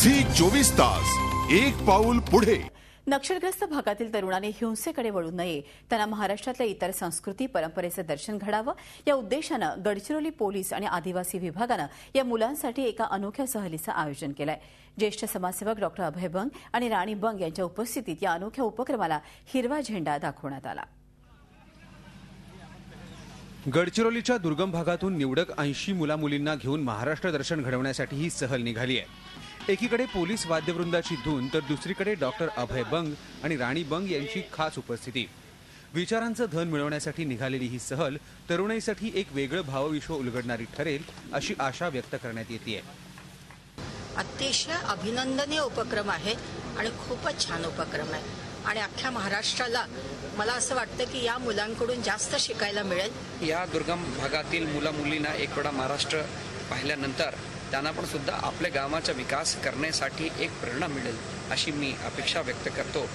Zee 24 तास एक पाऊल पुढे। नक्षलग्रस्त भागातील तरुणांनी हिंसेकडे वळू नये, त्यांना महाराष्ट्रातल्या इतर संस्कृती परंपरेचं दर्शन घडावं या उद्देशानं गडचिरोली पोलीस आणि आदिवासी विभागानं या मुलांसाठी एका अनोख्या सहलीचं आयोजन केलंय। ज्येष्ठ समाजसेवक डॉक्टर अभय बंग आणि राणी बंग यांच्या उपस्थितीत या अनोख्या उपक्रमाला हिरवा झेंडा दाखवण्यात आला। गडचिरोलीच्या दुर्गम भागातून निवडक 80 मुला-मुलींना घेऊन महाराष्ट्र दर्शन घडवण्यासाठी ही सहल निघाली आहे। एकीकडे पोलीस वाद्यवृंदाची धून तर दुसरीकडे डॉक्टर अभय बंग आणि राणी बंग यांची खास उपस्थिती। विचारांचं धन मिळवण्यासाठी निघालेली ही सहल तरुणाईसाठी एक वेगळं भावविश्व उलगडणारी ठरेल अशी आशा व्यक्त करण्यात येते। अतिशय अभिनंदनीय उपक्रम आहे आणि खूपच छान उपक्रम आहे आणि अख्ख्या महाराष्ट्राला मला असं वाटतं की या मुलांकडून जास्त शिकायला मिळेल। या दुर्गम भागातील मुला-मुलींना एक वेळा महाराष्ट्र पाहिल्यानंतर त्यांना पण सुद्धा आपल्या गावाचा विकास करण्यासाठी एक प्रेरणा मिळेल अशी मी अपेक्षा व्यक्त करतो।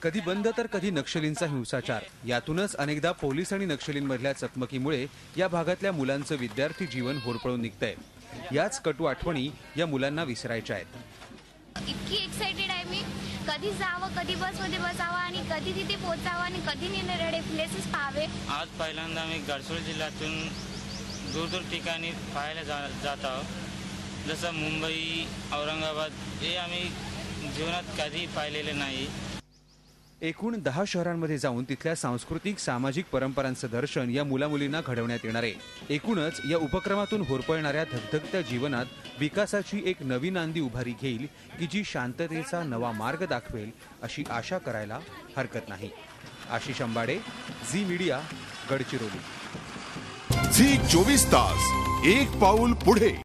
कधी बंद तर कधी नक्षलींचा हिंसाचार, यातूनच अनेकदा पोलीस आणि नक्षलींमधल्या चकमकीमुळे या भागातल्या मुलांचं विद्यार्थी जीवन होरपळून निघतंय। याच कटू आठवणी या मुलांना विसरायच्या आहेत। इतकी एक्साइटेड आहे मी, कधी जावं, कधी बसमध्ये बसावं आणि कधी तिथे पोहोचावं आणि कधी निरनिराळे प्लेसेस पाहावे। आज पहिल्यांदा मी गडचिरोली जिल्ह्यातून दूर ठिकाणी पाहायला जात आहोत, जसं मुंबई, औरंगाबाद हे आम्ही जीवनात कधी पाहिलेले नाही। एकूण 10 शहरांमध्ये जाऊन तिथल्या सांस्कृतिक सामाजिक परंपरांचं दर्शन या मुलामुलींना घडवण्यात येणार आहे। एकूणच या उपक्रमातून होरपळणाऱ्या धगधगत्या जीवनात विकासाची एक नवी नांदी उभारी घेईल की जी शांततेचा नवा मार्ग दाखवेल अशी आशा करायला हरकत नाही। आशिष अंबाडे, झी मीडिया, गडचिरोली। झी 24 तास एक पाऊल पुढे।